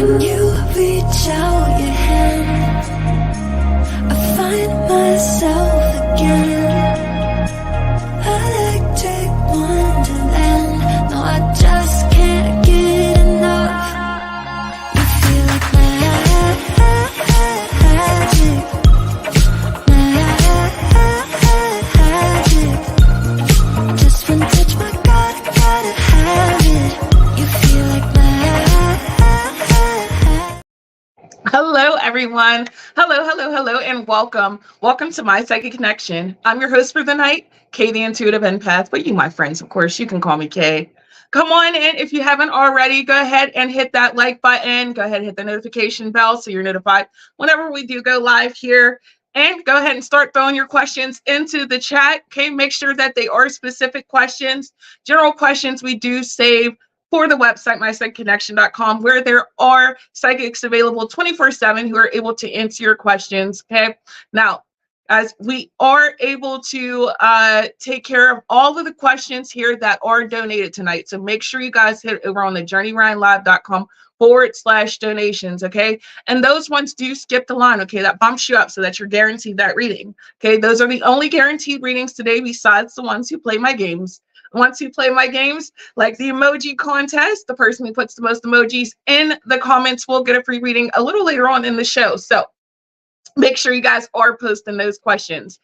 When you reach out your hand, I find myself again. Electric wonderland. No, I just can't get enough. You feel like magic. Just one touch, my God, gotta have it. You feel like magic. Hello, everyone. Hello, and welcome. Welcome to My Psychic Connection. I'm your host for the night, Kay, the Intuitive Empath. But you, my friends, of course, you can call me Kay. Come on in. If you haven't already, go ahead and hit that like button. Go ahead and hit the notification bell so you're notified whenever we do go live here. And go ahead and start throwing your questions into the chat. Okay, make sure that they are specific questions. General questions we do save for the website, mypsychicconnection.com, where there are psychics available 24/7 who are able to answer your questions. Okay. Now, as we are able to take care of all of the questions here that are donated tonight. So make sure you guys hit over on the journeyryanlive.com/donations. Okay. And those ones do skip the line. Okay. That bumps you up so that you're guaranteed that reading. Okay. Those are the only guaranteed readings today, besides the ones who play my games. Once you play my games, like the emoji contest, the person who puts the most emojis in the comments will get a free reading a little later on in the show. So make sure you guys are posting those questions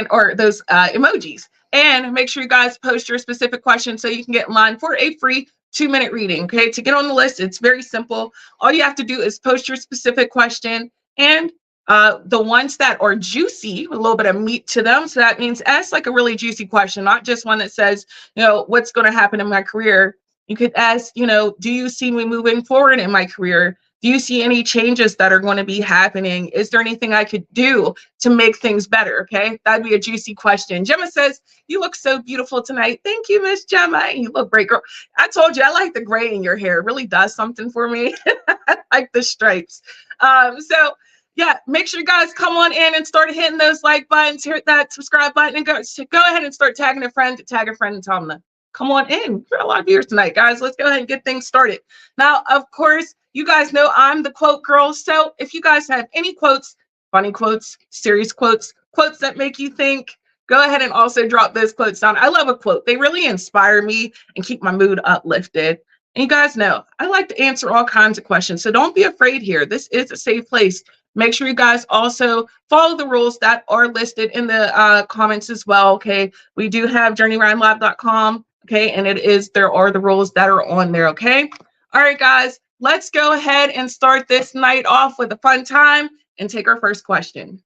or those emojis, and make sure you guys post your specific questions so you can get in line for a free 2-minute reading. Okay, to get on the list, it's very simple. All you have to do is post your specific question, and the ones that are juicy, with a little bit of meat to them. So that means ask like a really juicy question, not just one that says, what's going to happen in my career. You could ask, do you see me moving forward in my career? Do you see any changes that are going to be happening? Is there anything I could do to make things better? Okay, that'd be a juicy question. Gemma says, you look so beautiful tonight. Thank you, Miss Gemma. You look great, girl. I told you, I like the gray in your hair. It really does something for me. I like the stripes. Yeah, make sure you guys come on in and start hitting those like buttons, hit that subscribe button, and go ahead and start tagging a friend, tag a friend, and tell them to come on in. We're a lot of viewers tonight, guys. Let's go ahead and get things started. Now, of course, you guys know I'm the quote girl. So if you guys have any quotes, funny quotes, serious quotes, quotes that make you think, go ahead and also drop those quotes down. I love a quote. They really inspire me and keep my mood uplifted. And you guys know, I like to answer all kinds of questions. So don't be afraid here. This is a safe place. Make sure you guys also follow the rules that are listed in the comments as well. Okay, we do have journeyryanlive.com. Okay, and there are the rules that are on there. Okay, all right, guys, let's go ahead and start this night off with a fun time and take our first question.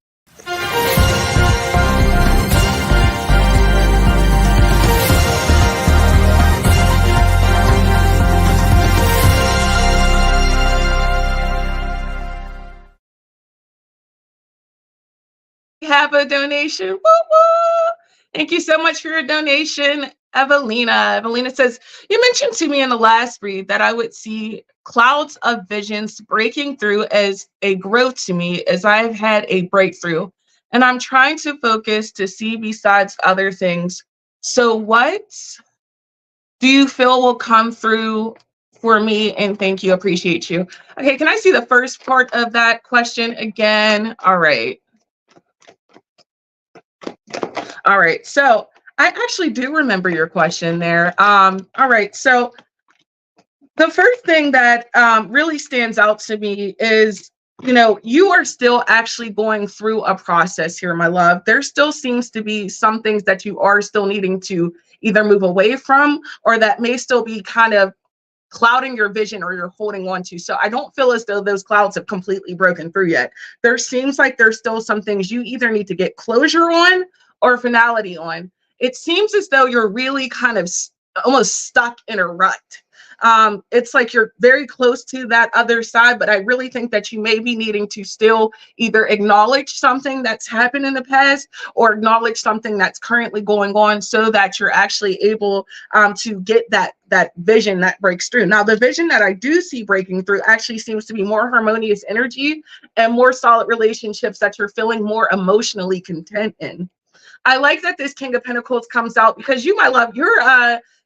Have a donation. Woo woo. Thank you so much for your donation, Evelina. Evelina says, you mentioned to me in the last read that I would see clouds of visions breaking through as a growth to me as I've had a breakthrough, and I'm trying to focus to see besides other things. So what do you feel will come through for me? And thank you. Appreciate you. Okay, can I see the first part of that question again? All right. All right, so I actually do remember your question there. All right, so the first thing that really stands out to me is, you are still actually going through a process here, my love. There still seems to be some things that you are still needing to either move away from, or that may still be kind of clouding your vision, or you're holding on to. So I don't feel as though those clouds have completely broken through yet. There seems like there's still some things you either need to get closure on or finality on. It seems as though you're really kind of almost stuck in a rut. It's like you're very close to that other side, but I really think that you may be needing to still either acknowledge something that's happened in the past or acknowledge something that's currently going on, so that you're actually able to get that vision that breaks through. Now, the vision that I do see breaking through actually seems to be more harmonious energy and more solid relationships that you're feeling more emotionally content in. I like that this King of Pentacles comes out because you, my love,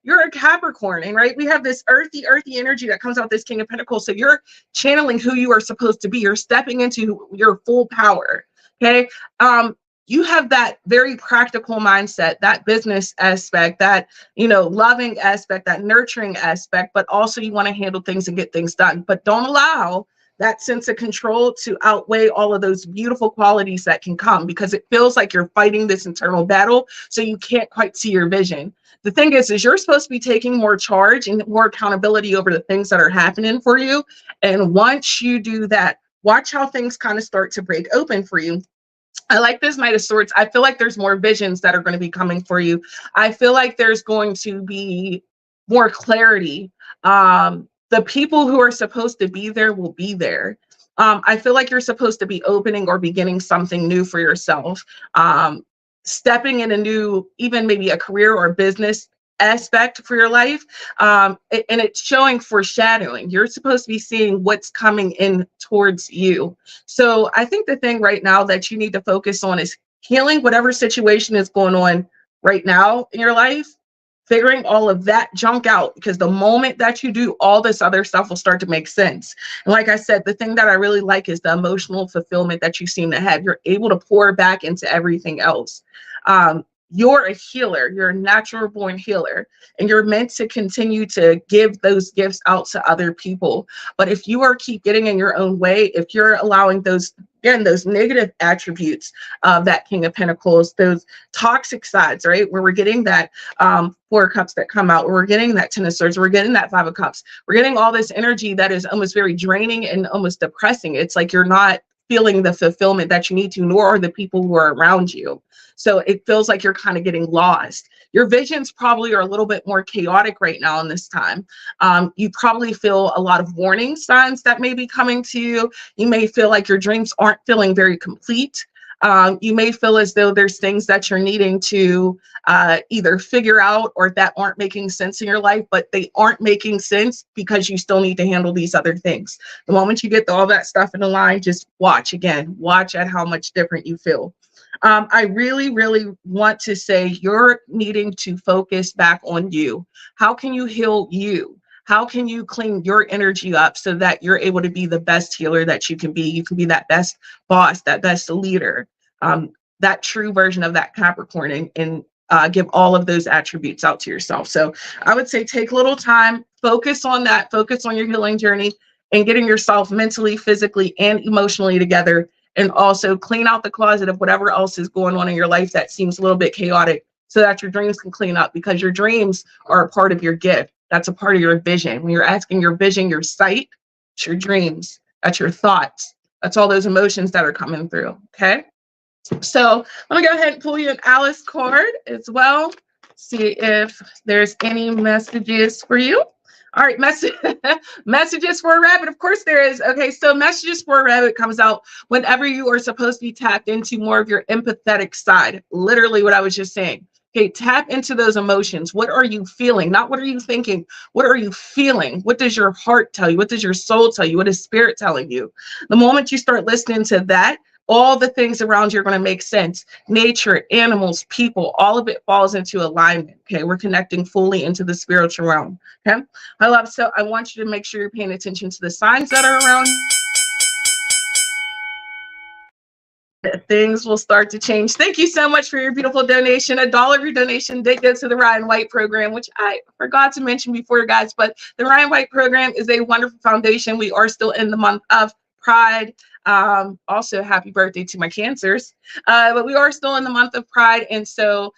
you're a Capricorn, and right, we have this earthy energy that comes out this King of Pentacles. So you're channeling who you are supposed to be. You're stepping into your full power. Okay. You have that very practical mindset, that business aspect, that, loving aspect, that nurturing aspect, but also you want to handle things and get things done. But don't allow that sense of control to outweigh all of those beautiful qualities that can come, because it feels like you're fighting this internal battle. So you can't quite see your vision. The thing is you're supposed to be taking more charge and more accountability over the things that are happening for you. And once you do that, watch how things kind of start to break open for you. I like this Knight of Swords. I feel like there's more visions that are going to be coming for you. I feel like there's going to be more clarity. The people who are supposed to be there will be there. I feel like you're supposed to be opening or beginning something new for yourself. Stepping in a new, even maybe a career or business aspect for your life. And it's showing foreshadowing. You're supposed to be seeing what's coming in towards you. So I think the thing right now that you need to focus on is healing whatever situation is going on right now in your life, figuring all of that junk out, because the moment that you do, all this other stuff will start to make sense. And like I said, the thing that I really like is the emotional fulfillment that you seem to have. You're able to pour back into everything else. You're a healer. You're a natural born healer, and you're meant to continue to give those gifts out to other people. But if you keep getting in your own way, if you're allowing those negative attributes of that King of Pentacles, those toxic sides, right, where we're getting that Four of Cups that come out, where we're getting that Ten of Swords, we're getting that Five of Cups, we're getting all this energy that is almost very draining and almost depressing. It's like you're not feeling the fulfillment that you need to, nor are the people who are around you. So it feels like you're kind of getting lost. Your visions probably are a little bit more chaotic right now in this time. You probably feel a lot of warning signs that may be coming to you. You may feel like your dreams aren't feeling very complete. You may feel as though there's things that you're needing to either figure out or that aren't making sense in your life, but they aren't making sense because you still need to handle these other things. The moment you get all that stuff in the line, just watch at how much different you feel. I really, really want to say you're needing to focus back on you. How can you heal you? How can you clean your energy up so that you're able to be the best healer that you can be? You can be that best boss, that best leader, that true version of that Capricorn, and give all of those attributes out to yourself. So I would say take a little time, focus on that, focus on your healing journey and getting yourself mentally, physically, and emotionally together. And also clean out the closet of whatever else is going on in your life that seems a little bit chaotic, so that your dreams can clean up, because your dreams are a part of your gift. That's a part of your vision. When you're asking your vision, your sight, it's your dreams, that's your thoughts. That's all those emotions that are coming through. Okay. So let me go ahead and pull you an Alice card as well. See if there's any messages for you. All right, messages for a rabbit. Of course there is. Okay, so messages for a rabbit comes out whenever you are supposed to be tapped into more of your empathetic side. Literally what I was just saying. Okay, tap into those emotions. What are you feeling? Not what are you thinking? What are you feeling? What does your heart tell you? What does your soul tell you? What is spirit telling you? The moment you start listening to that, all the things around you are going to make sense. Nature, animals, people, all of it falls into alignment. Okay, we're connecting fully into the spiritual realm. Okay, so I want you to make sure you're paying attention to the signs that are around. Things will start to change. Thank you so much for your beautiful donation. $1 of your donation did go to the Ryan White program, which I forgot to mention before, guys, but the Ryan White program is a wonderful foundation. We are still in the month of Pride. Also happy birthday to my cancers, but we are still in the month of Pride, and so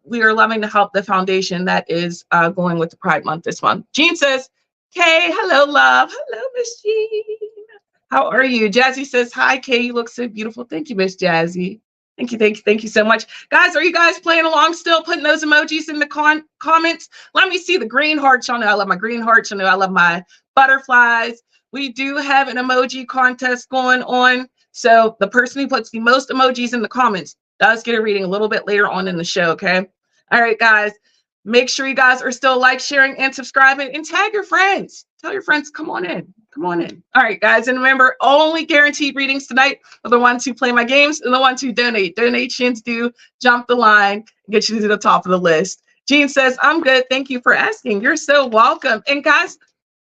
we are loving to help the foundation that is going with the Pride month this month. Jean says, Kay, hello love. Hello Miss Jean, how are you? Jazzy says, hi Kay, you look so beautiful. Thank you, Miss Jazzy. Thank you so much. Guys, are you guys playing along still, putting those emojis in the comments? Let me see the green hearts. Y'all know I love my green hearts. Y'all know I love my butterflies. We do have an emoji contest going on. So the person who puts the most emojis in the comments does get a reading a little bit later on in the show, okay? All right, guys. Make sure you guys are still like, sharing, and subscribing, and tag your friends. Tell your friends, come on in. Come on in. All right, guys. And remember, only guaranteed readings tonight are the ones who play my games and the ones who donate. Donations do jump the line, get you to the top of the list. Jean says, I'm good. Thank you for asking. You're so welcome. And guys,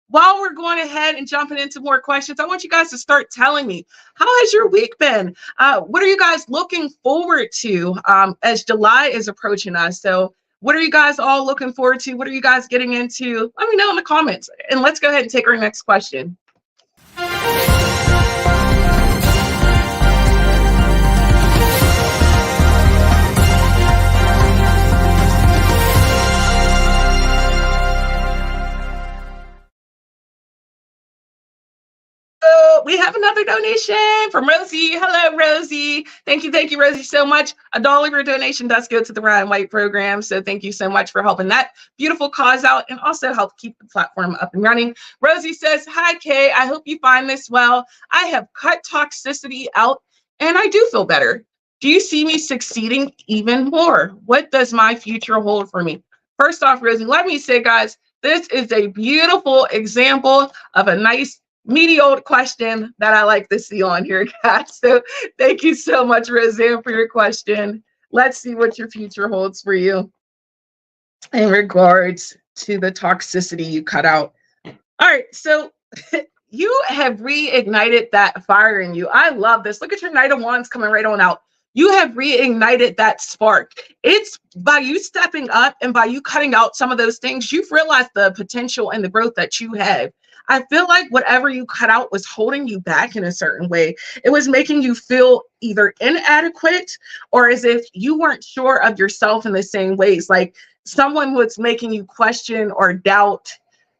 while we're going ahead and jumping into more questions, I want you guys to start telling me, how has your week been? What are you guys looking forward to as July is approaching us? So what are you guys all looking forward to? What are you guys getting into? Let me know in the comments. And let's go ahead and take our next question. We have another donation from Rosie. Hello, Rosie. Thank you, Rosie, so much. $1 of your donation does go to the Ryan White program. So thank you so much for helping that beautiful cause out and also help keep the platform up and running. Rosie says, hi, Kay. I hope you find this well. I have cut toxicity out and I do feel better. Do you see me succeeding even more? What does my future hold for me? First off, Rosie, let me say, guys, this is a beautiful example of a nice meaty old question that I like to see on here, guys. So thank you so much, Roseanne, for your question. Let's see what your future holds for you in regards to the toxicity you cut out. All right, so you have reignited that fire in you. I love this. Look at your Knight of Wands coming right on out. You have reignited that spark. It's by you stepping up and by you cutting out some of those things, you've realized the potential and the growth that you have. I feel like whatever you cut out was holding you back in a certain way. It was making you feel either inadequate or as if you weren't sure of yourself in the same ways. Like someone was making you question or doubt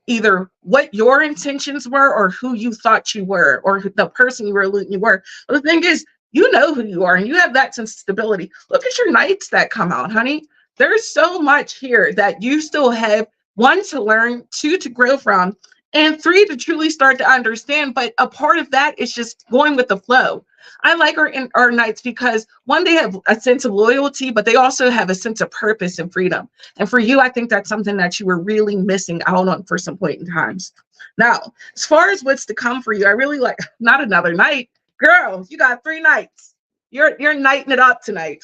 either what your intentions were or who you thought you were or the person you were. But the thing is, you know who you are and you have that sense of stability. Look at your Knights that come out, honey. There's so much here that you still have, 1, to learn, 2, to grow from, and 3, to truly start to understand. But a part of that is just going with the flow. I like our Knights because 1, they have a sense of loyalty, but they also have a sense of purpose and freedom. And for you, I think that's something that you were really missing out on for some point in times. Now, as far as what's to come for you, I really like, not another Knight. Girl, you got 3 Knights. You're knighting it up tonight.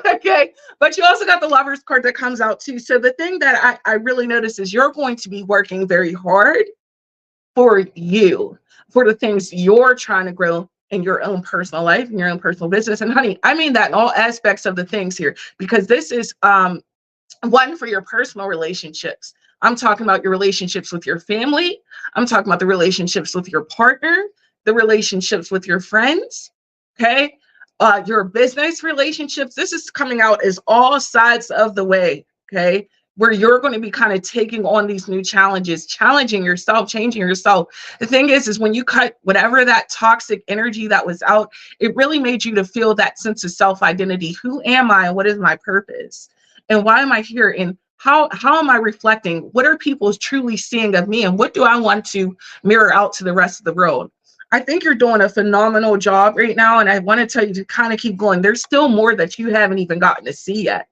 Okay, but you also got the Lovers card that comes out too. So the thing that I really notice is you're going to be working very hard for you, for the things you're trying to grow in your own personal life, in your own personal business. And honey, I mean that in all aspects of the things here, because this is 1, for your personal relationships. I'm talking about your relationships with your family. I'm talking about the relationships with your partner, the relationships with your friends, okay? Your business relationships. This is coming out as all sides of the way, okay? Where you're going to be kind of taking on these new challenges, challenging yourself, changing yourself. The thing is when you cut whatever that toxic energy that was out, it really made you to feel that sense of self-identity. Who am I and what is my purpose? And why am I here? And how am I reflecting? What are people truly seeing of me? And what do I want to mirror out to the rest of the world? I think you're doing a phenomenal job right now. And I want to tell you to kind of keep going. There's still more that you haven't even gotten to see yet.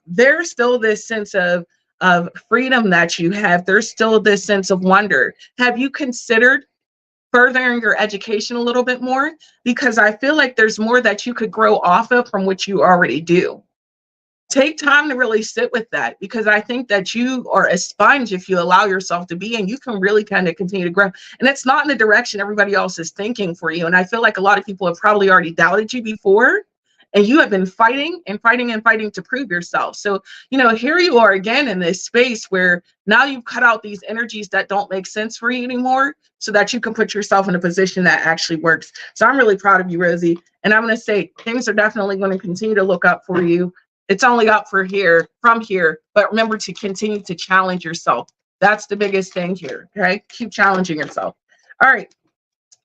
There's still this sense of freedom that you have. There's still this sense of wonder. Have you considered furthering your education a little bit more? Because I feel like there's more that you could grow off of from what you already do. Take time to really sit with that, because I think that you are a sponge if you allow yourself to be, and you can really kind of continue to grow. And it's not in the direction everybody else is thinking for you. And I feel like a lot of people have probably already doubted you before, and you have been fighting and fighting and fighting to prove yourself. So, you know, here you are again in this space where now you've cut out these energies that don't make sense for you anymore so that you can put yourself in a position that actually works. So I'm really proud of you, Rosie. And I'm going to say things are definitely going to continue to look up for you. It's only up from here, but remember to continue to challenge yourself. That's the biggest thing here, okay? Keep challenging yourself. All right,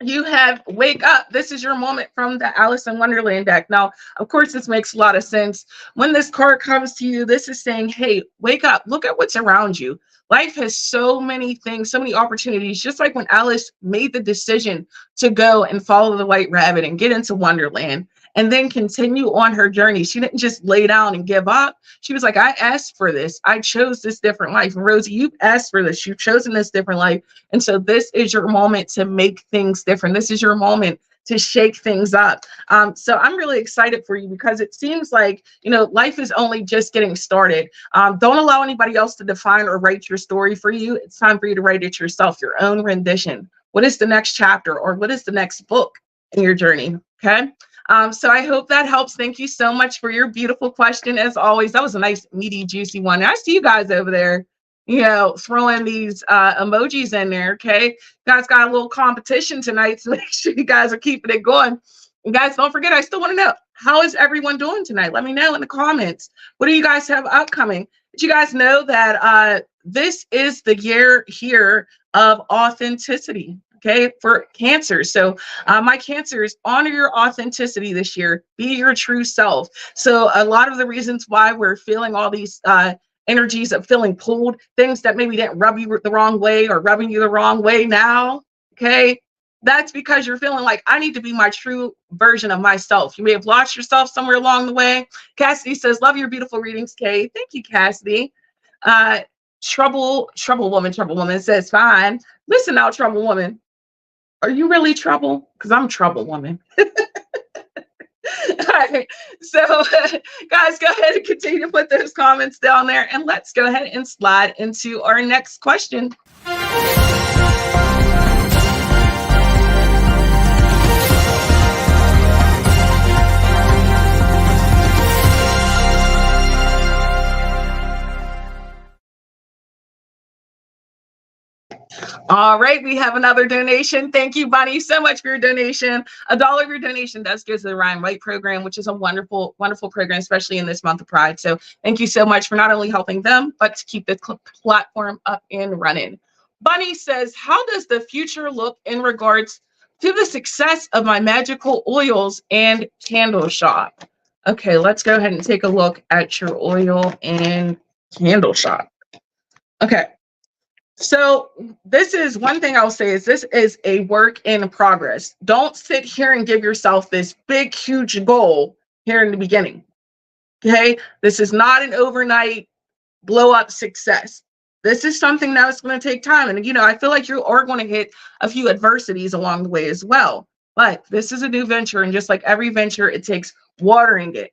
you have Wake Up. This is your moment from the Alice in Wonderland deck. Now, of course, this makes a lot of sense. When this card comes to you, this is saying, hey, wake up, look at what's around you. Life has so many things, so many opportunities, just like when Alice made the decision to go and follow the White Rabbit and get into Wonderland and then continue on her journey. She didn't just lay down and give up. She was like, I asked for this. I chose this different life. And Rosie, you've asked for this. You've chosen this different life. And so this is your moment to make things different. This is your moment to shake things up. So I'm really excited for you because it seems like, life is only just getting started. Don't allow anybody else to define or write your story for you. It's time for you to write it yourself, your own rendition. What is the next chapter or what is the next book in your journey? Okay. So I hope that helps. Thank you so much for your beautiful question. As always, that was a nice, meaty, juicy one. And I see you guys over there, throwing these emojis in there. Okay. Guys got a little competition tonight. So make sure you guys are keeping it going. And guys, don't forget, I still want to know, how is everyone doing tonight? Let me know in the comments. What do you guys have upcoming? Did you guys know that this is the year here of authenticity? Okay, for Cancer. So my Cancers, honor your authenticity this year. Be your true self. So a lot of the reasons why we're feeling all these energies of feeling pulled, things that maybe didn't rub you the wrong way or rubbing you the wrong way now, okay? That's because you're feeling like, I need to be my true version of myself. You may have lost yourself somewhere along the way. Cassidy says, love your beautiful readings, Kay. Thank you, Cassidy. Trouble woman says, fine. Listen now, trouble woman. Are you really trouble? Because I'm trouble woman. All right. So guys, go ahead and continue to put those comments down there, and let's go ahead and slide into our next question. All right, we have another donation. Thank you, Bunny, so much for your donation. $1 of your donation does go to the Ryan White program, which is a wonderful, wonderful program, especially in this month of Pride. So thank you so much for not only helping them, but to keep the platform up and running. Bunny says, how does the future look in regards to the success of my magical oils and candle shop? Okay, let's go ahead and take a look at your oil and candle shop. Okay. So this is one thing I'll say is this is a work in progress. Don't sit here and give yourself this big, huge goal here in the beginning. Okay. This is not an overnight blow up success. This is something that is going to take time. And, I feel like you are going to hit a few adversities along the way as well. But this is a new venture. And just like every venture, it takes watering it,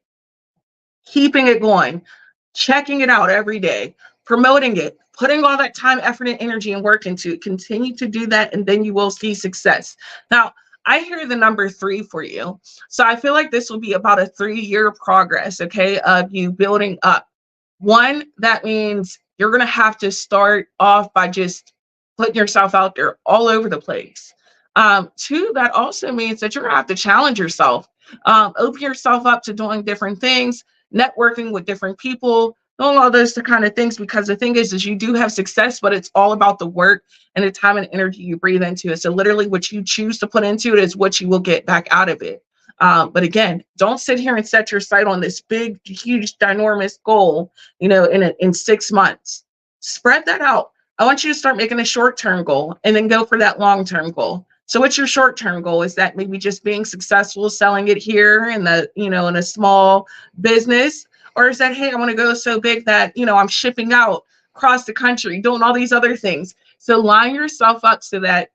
keeping it going, checking it out every day, promoting it, putting all that time, effort, and energy and work into it. Continue to do that, and then you will see success. Now, I hear the number 3 for you. So I feel like this will be about a 3-year progress, okay, of you building up. 1, that means you're going to have to start off by just putting yourself out there all over the place. 2, that also means that you're going to have to challenge yourself, open yourself up to doing different things, networking with different people, doing all those kind of things, because the thing is you do have success, but it's all about the work and the time and energy you breathe into it. So literally what you choose to put into it is what you will get back out of it. But don't sit here and set your sight on this big, huge, ginormous goal, in 6 months. Spread that out. I want you to start making a short-term goal and then go for that long-term goal. So what's your short-term goal? Is that maybe just being successful, selling it here in in a small business? Or is that, hey, I want to go so big that, I'm shipping out across the country, doing all these other things. So line yourself up so that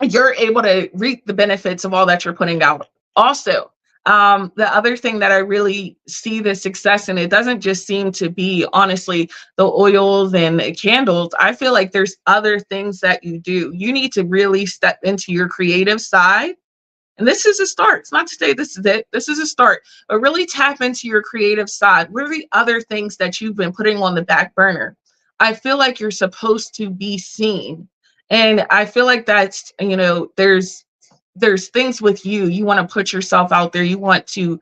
you're able to reap the benefits of all that you're putting out. Also, the other thing that I really see the success in, it doesn't just seem to be, honestly, the oils and the candles. I feel like there's other things that you do. You need to really step into your creative side. And this is a start. It's not to say this is it. This is a start. But really tap into your creative side. What are the other things that you've been putting on the back burner? I feel like you're supposed to be seen. And I feel like that's, there's things with you. You want to put yourself out there. You want to,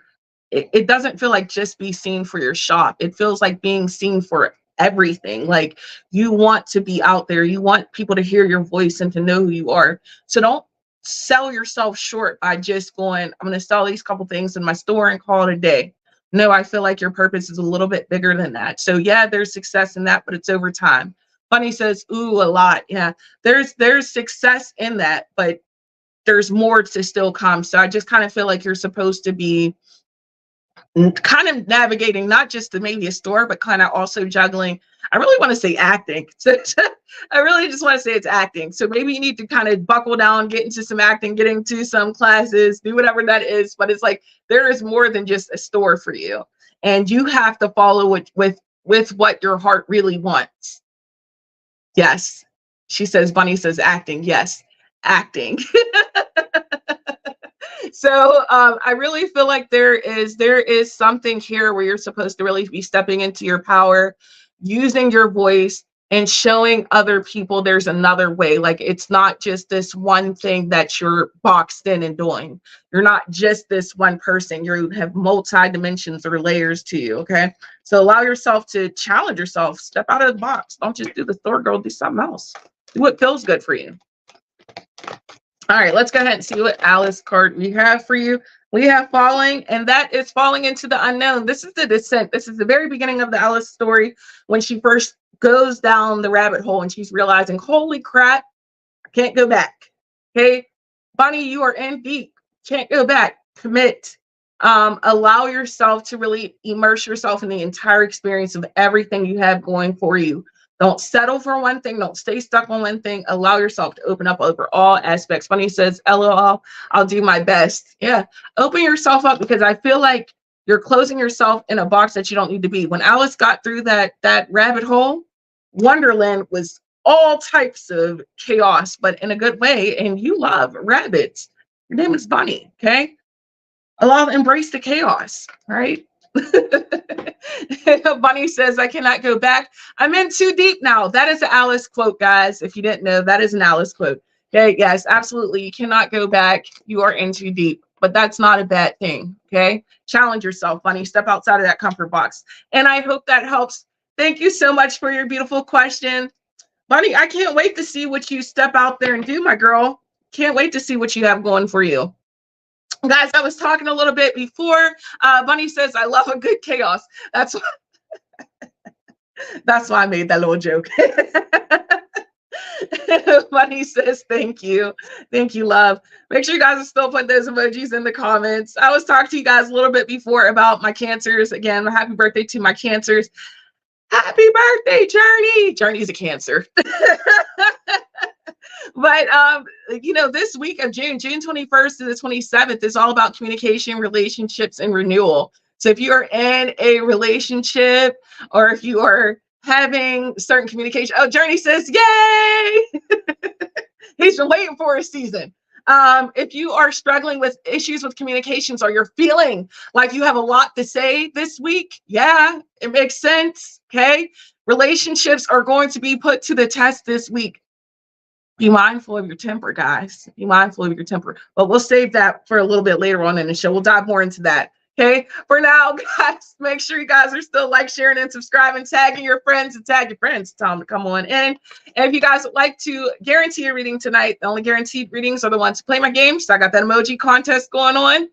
it doesn't feel like just be seen for your shop. It feels like being seen for everything. Like you want to be out there. You want people to hear your voice and to know who you are. So don't sell yourself short by just going, I'm going to sell these couple things in my store and call it a day. No, I feel like your purpose is a little bit bigger than that. So yeah, there's success in that, but it's over time. Bunny says, ooh, a lot. Yeah, there's success in that, but there's more to still come. So I just kind of feel like you're supposed to be kind of navigating, not just maybe a store, but kind of also juggling. I really want to say acting. So I really just want to say it's acting. So maybe you need to kind of buckle down, get into some acting, get into some classes, do whatever that is. But it's like there is more than just a store for you, and you have to follow it with what your heart really wants. Yes, she says. Bunny says acting. Yes, acting. So I really feel like there is something here where you're supposed to really be stepping into your power, using your voice, and showing other people there's another way. Like it's not just this one thing that you're boxed in and doing. You're not just this one person. You have multi dimensions or layers to you. Okay, so allow yourself to challenge yourself. Step out of the box. Don't just do the store girl. Do something else. Do what feels good for you. All right, let's go ahead and see what Alice card we have for you. We have falling, and that is falling into the unknown. This is the descent. This is the very beginning of the Alice story when she first goes down the rabbit hole and she's realizing, holy crap, I can't go back. Okay, Bunny, you are in deep. Can't go back. Commit. Allow yourself to really immerse yourself in the entire experience of everything you have going for you. Don't settle for one thing. Don't stay stuck on one thing. Allow yourself to open up over all aspects. Bunny says, LOL, I'll do my best. Yeah, open yourself up, because I feel like you're closing yourself in a box that you don't need to be. When Alice got through that rabbit hole, Wonderland was all types of chaos, but in a good way. And you love rabbits. Your name is Bunny, okay? Embrace the chaos, right? Bunny says, I cannot go back. I'm in too deep now. That is an Alice quote, guys. If you didn't know, that is an Alice quote. Okay, yes, absolutely. You cannot go back. You are in too deep, but that's not a bad thing. Okay, challenge yourself, Bunny. Step outside of that comfort box. And I hope that helps. Thank you so much for your beautiful question. Bunny, I can't wait to see what you step out there and do, my girl. Can't wait to see what you have going for you. Guys, I was talking a little bit before. Bunny says, I love a good chaos. That's why I made that little joke. Bunny says, thank you. Thank you, love. Make sure you guys are still putting those emojis in the comments. I was talking to you guys a little bit before about my cancers. Again, happy birthday to my cancers. Happy birthday, Journey. Journey's a Cancer. But, you know, this week of June 21st to the 27th is all about communication, relationships, and renewal. So if you are in a relationship, or if you are having certain communication, oh, Journey says, yay! He's been waiting for a season. If you are struggling with issues with communications, or you're feeling like you have a lot to say this week, yeah, it makes sense, okay? Relationships are going to be put to the test this week. Be mindful of your temper, guys. Be mindful of your temper. But we'll save that for a little bit later on in the show. We'll dive more into that. Okay. For now, guys, make sure you guys are still like, sharing, and subscribing, tagging your friends, and tag your friends. Tell them to come on in. And if you guys would like to guarantee a reading tonight, the only guaranteed readings are the ones who play my game. So I got that emoji contest going on,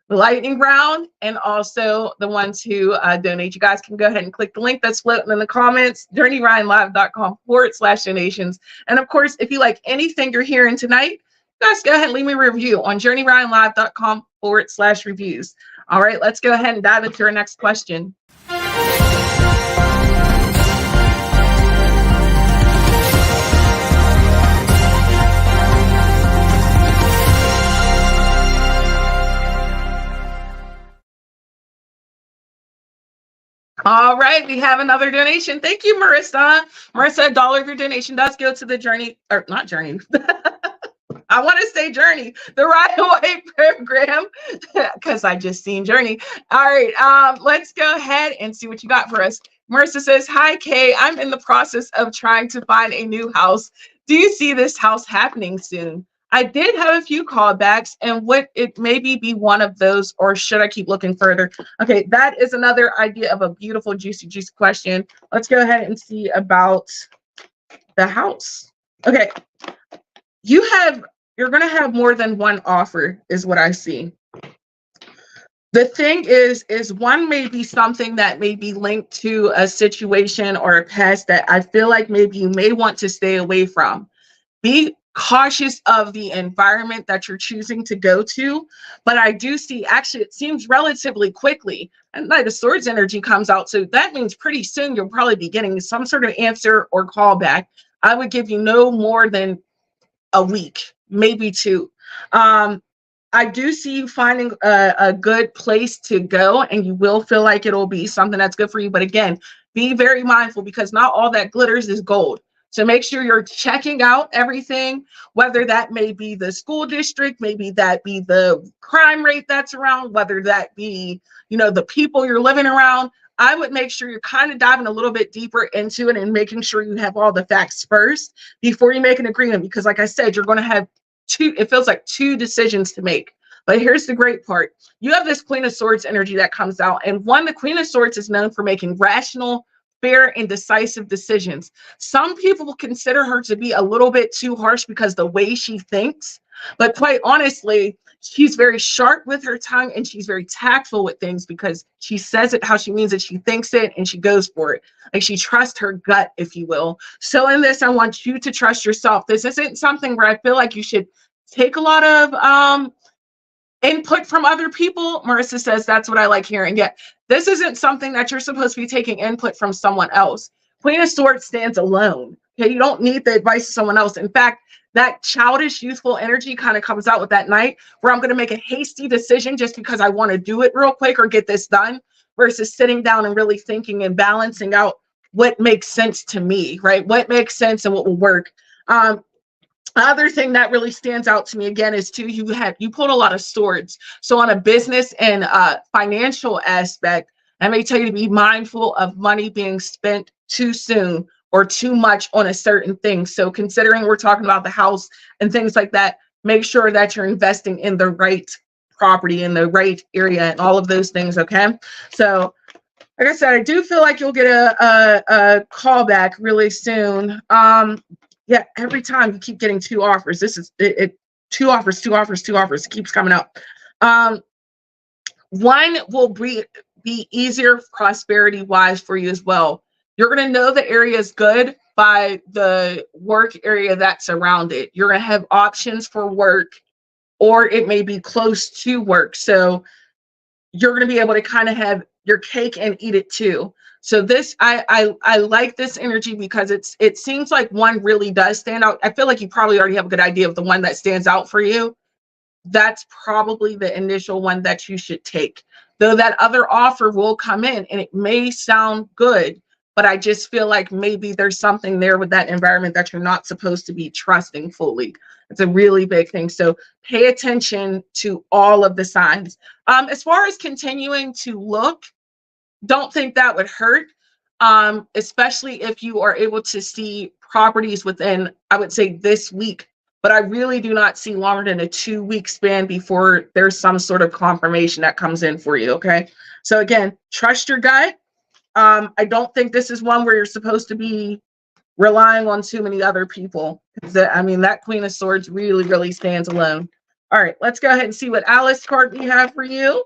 the lightning round, and also the ones who donate. You guys can go ahead and click the link that's floating in the comments, journeyryanlive.com/donations. And of course, if you like anything you're hearing tonight, guys, go ahead and leave me a review on journeyryanlive.com/reviews. All right, let's go ahead and dive into our next question. All right, we have another donation. Thank you, Marissa. Marissa, $1 of your donation does go to the Journey, or not Journey. I want to say Journey, the Ride Away program, because I just seen Journey. All right, let's go ahead and see what you got for us. Marissa says, hi, Kay. I'm in the process of trying to find a new house. Do you see this house happening soon? I did have a few callbacks, and would it maybe be one of those, or should I keep looking further? Okay, that is another idea of a beautiful, juicy, juicy question. Let's go ahead and see about the house. Okay, you're going to have more than one offer, is what I see. The thing is one may be something that may be linked to a situation or a past that I feel like maybe you may want to stay away from. Be cautious of the environment that you're choosing to go to. But I do see, actually, it seems relatively quickly, and Knight of Swords energy comes out. So that means pretty soon you'll probably be getting some sort of answer or callback. I would give you no more than a week, maybe 2. I do see you finding a good place to go, and you will feel like it'll be something that's good for you. But again, be very mindful, because not all that glitters is gold. So make sure you're checking out everything, whether that may be the school district, maybe that be the crime rate that's around, whether that be, the people you're living around. I would make sure you're kind of diving a little bit deeper into it and making sure you have all the facts first before you make an agreement. Because like I said, you're going to have it feels like 2 decisions to make. But here's the great part. You have this Queen of Swords energy that comes out. And the Queen of Swords is known for making rational, fair, and decisive decisions. Some people will consider her to be a little bit too harsh because the way she thinks. But quite honestly, she's very sharp with her tongue, and she's very tactful with things because she says it how she means it. She thinks it and she goes for it. Like, she trusts her gut, if you will. So in this, I want you to trust yourself. This isn't something where I feel like you should take a lot of input from other people. Marissa says that's what I like hearing. Yeah, this isn't something that you're supposed to be taking input from someone else. Queen of Swords stands alone. Okay, you don't need the advice of someone else. In fact, that childish, youthful energy kind of comes out with that night where I'm going to make a hasty decision just because I want to do it real quick or get this done, versus sitting down and really thinking and balancing out what makes sense to me, right? What makes sense and what will work. Other thing that really stands out to me again is too, you pulled a lot of swords. So on a business and financial aspect, I may tell you to be mindful of money being spent too soon or too much on a certain thing. So considering we're talking about the house and things like that, make sure that you're investing in the right property in the right area and all of those things. Okay. So like I said, I do feel like you'll get a call back really soon. Yeah, every time you keep getting 2 offers. This is it 2 offers, 2 offers, 2 offers. It keeps coming up. One will be easier prosperity wise for you as well. You're going to know the area is good by the work area that's around it. You're going to have options for work, or it may be close to work. So you're going to be able to kind of have your cake and eat it too. So this, I like this energy because it seems like one really does stand out. I feel like you probably already have a good idea of the one that stands out for you. That's probably the initial one that you should take. Though that other offer will come in and it may sound good, but I just feel like maybe there's something there with that environment that you're not supposed to be trusting fully. It's a really big thing. So pay attention to all of the signs. As far as continuing to look, don't think that would hurt, especially if you are able to see properties within, I would say, this week. But I really do not see longer than a 2-week span before there's some sort of confirmation that comes in for you. Okay. So again, trust your gut. I don't think this is one where you're supposed to be relying on too many other people. That Queen of Swords really, really stands alone. All right, let's go ahead and see what Alice card we have for you.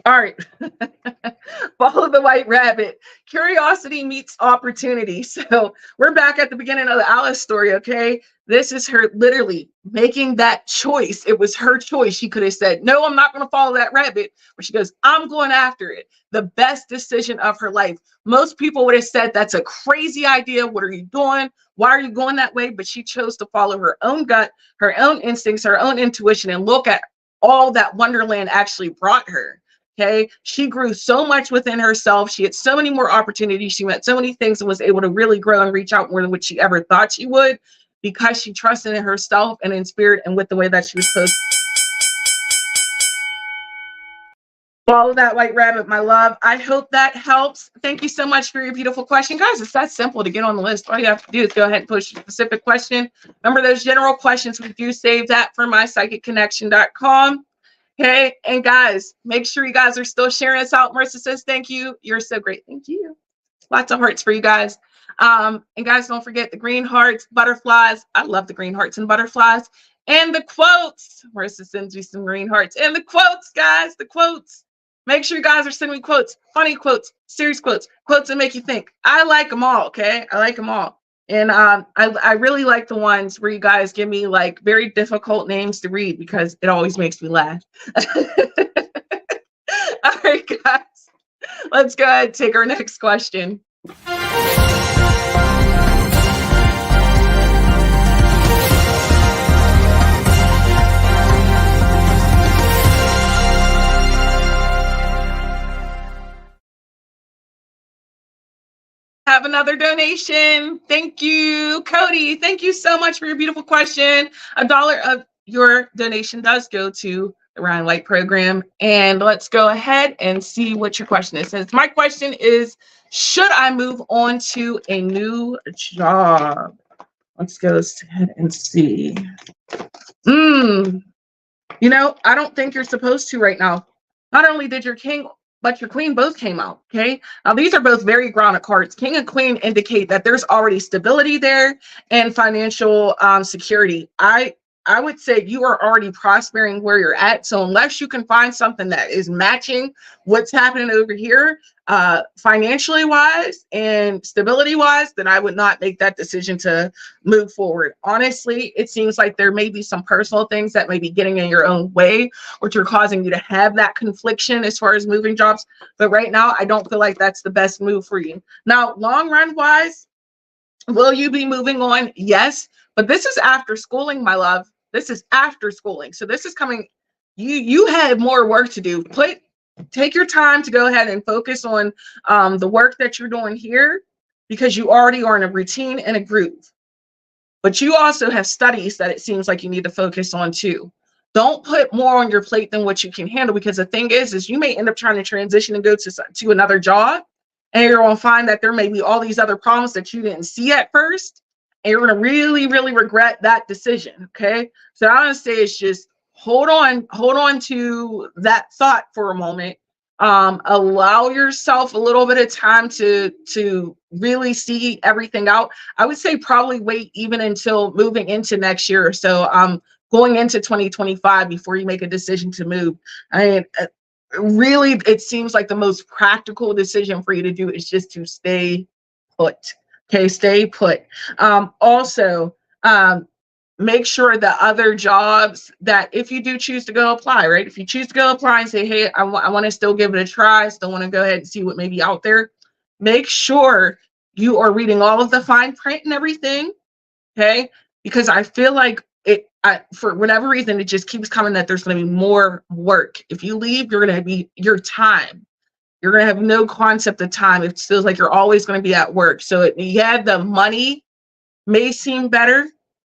All right. Follow the white rabbit. Curiosity meets opportunity. So we're back at the beginning of the Alice story, okay? This is her literally making that choice. It was her choice. She could have said, no, I'm not going to follow that rabbit. But she goes, I'm going after it. The best decision of her life. Most people would have said, that's a crazy idea. What are you doing? Why are you going that way? But she chose to follow her own gut, her own instincts, her own intuition, and look at all that Wonderland actually brought her. Okay, she grew so much within herself. She had so many more opportunities. She met so many things and was able to really grow and reach out more than what she ever thought she would, because she trusted in herself and in spirit and with the way that she was supposed to. Follow that white rabbit, my love. I hope that helps. Thank you so much for your beautiful question. Guys, it's that simple to get on the list. All you have to do is go ahead and push a specific question. Remember those general questions, we do save that for mypsychicconnection.com. Okay, and guys, make sure you guys are still sharing us out. Marissa says, thank you. You're so great. Thank you. Lots of hearts for you guys. And guys, don't forget the green hearts, butterflies. I love the green hearts and butterflies. And the quotes. Marissa sends me some green hearts. And the quotes, guys, the quotes. Make sure you guys are sending me quotes, funny quotes, serious quotes, quotes that make you think. I like them all, okay? I like them all. And I really like the ones where you guys give me like very difficult names to read, because it always makes me laugh. All right, guys, let's go ahead and take our next question. Have another donation. Thank you, Cody. Thank you so much for your beautiful question. $1 of your donation does go to the Ryan White program. And let's go ahead and see what your question is. Says, my question is, should I move on to a new job? Let's go ahead and see. You know, I don't think you're supposed to right now. Not only did your king, but your queen both came out, okay? Now, these are both very grounded cards. King and queen indicate that there's already stability there and financial security. I would say you are already prospering where you're at. So unless you can find something that is matching what's happening over here, financially wise and stability wise, then I would not make that decision to move forward. Honestly, it seems like there may be some personal things that may be getting in your own way, which are causing you to have that confliction as far as moving jobs. But right now, I don't feel like that's the best move for you. Now, long run wise, will you be moving on? Yes, but this is after schooling, my love. This is after schooling. So this is coming, you have more work to do. Take your time to go ahead and focus on the work that you're doing here, because you already are in a routine and a groove. But you also have studies that it seems like you need to focus on too. Don't put more on your plate than what you can handle, because the thing is you may end up trying to transition and go to another job, and you're going to find that there may be all these other problems that you didn't see at first, and you're going to really, really regret that decision. Okay. So I want to say it's just hold on to that thought for a moment. Allow yourself a little bit of time to really see everything out. I would say probably wait even until moving into next year or so, going into 2025 before you make a decision to move. I mean, really, it seems like the most practical decision for you to do is just to stay put. Okay, stay put. Also, make sure the other jobs that if you do choose to go apply, right? If you choose to go apply and say, hey, I want to still give it a try, still want to go ahead and see what may be out there, make sure you are reading all of the fine print and everything, okay? Because I feel like for whatever reason, it just keeps coming that there's going to be more work. If you leave, you're going to be your time. You're going to have no concept of time. It feels like you're always going to be at work. So yeah, the money may seem better.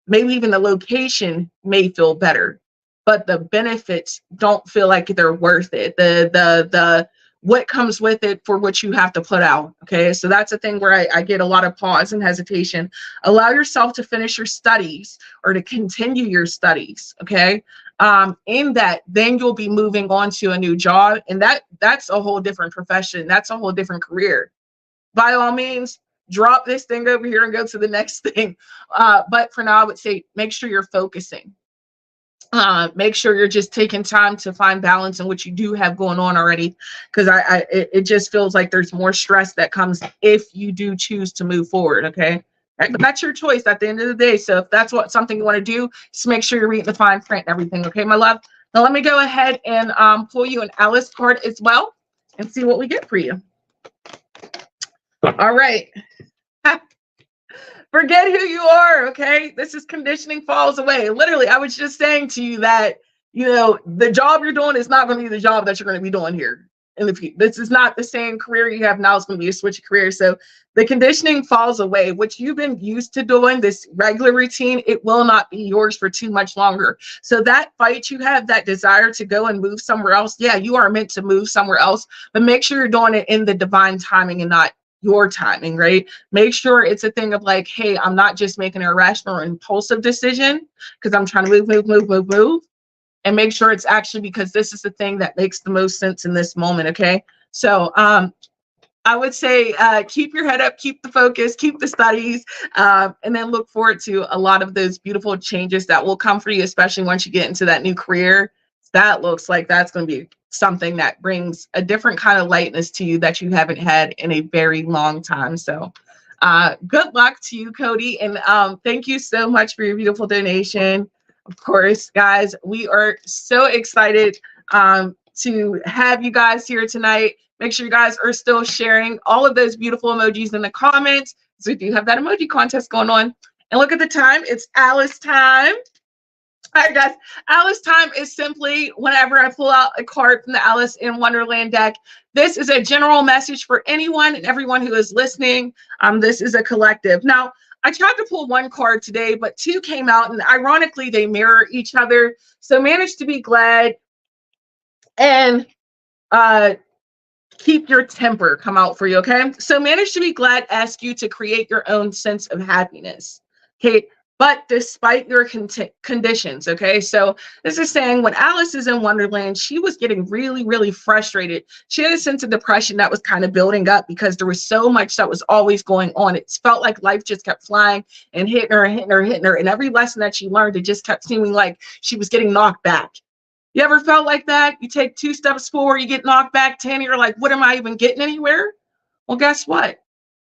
Maybe even the location may feel better, but the benefits don't feel like they're worth it. The what comes with it for what you have to put out. Okay. So that's a thing where I get a lot of pause and hesitation. Allow yourself to finish your studies or to continue your studies. Okay. In that, then you'll be moving on to a new job. And that's a whole different profession. That's a whole different career. By all means, drop this thing over here and go to the next thing. But for now, I would say make sure you're focusing. Make sure you're just taking time to find balance in what you do have going on already, because it just feels like there's more stress that comes if you do choose to move forward. Okay. Right, but that's your choice at the end of the day. So if that's something you want to do, just make sure you're reading the fine print and everything. Okay, my love. Now let me go ahead and pull you an Alice card as well and see what we get for you. All right. Forget who you are, okay? This is conditioning falls away. Literally, I was just saying to you that, you know, the job you're doing is not going to be the job that you're going to be doing here in the future. This is not the same career you have now. It's going to be a switch of career. So the conditioning falls away. What you've been used to doing, this regular routine, it will not be yours for too much longer. So that fight you have, that desire to go and move somewhere else, yeah, you are meant to move somewhere else, but make sure you're doing it in the divine timing and not your timing, right? Make sure it's a thing of like, hey, I'm not just making an irrational or impulsive decision because I'm trying to move. And make sure it's actually because this is the thing that makes the most sense in this moment, okay? So I would say keep your head up, keep the focus, keep the studies, and then look forward to a lot of those beautiful changes that will come for you, especially once you get into that new career. That looks like that's going to be something that brings a different kind of lightness to you that you haven't had in a very long time. So good luck to you, Cody. And thank you so much for your beautiful donation. Of course, guys, we are so excited to have you guys here tonight. Make sure you guys are still sharing all of those beautiful emojis in the comments. So we do have that emoji contest going on. And look at the time. It's Alice time. All right, guys. Alice time is simply whenever I pull out a card from the Alice in Wonderland deck. This is a general message for anyone and everyone who is listening. This is a collective. Now, I tried to pull one card today, but two came out, and ironically, they mirror each other. So manage to be glad and keep your temper come out for you, okay? So manage to be glad ask you to create your own sense of happiness, okay? But despite your conditions, okay? So this is saying when Alice is in Wonderland, she was getting really, really frustrated. She had a sense of depression that was kind of building up because there was so much that was always going on. It felt like life just kept flying and hitting her and hitting her and hitting her. And every lesson that she learned, it just kept seeming like she was getting knocked back. You ever felt like that? You take 2 steps forward, you get knocked back 10, you're like, what am I even getting anywhere? Well, guess what?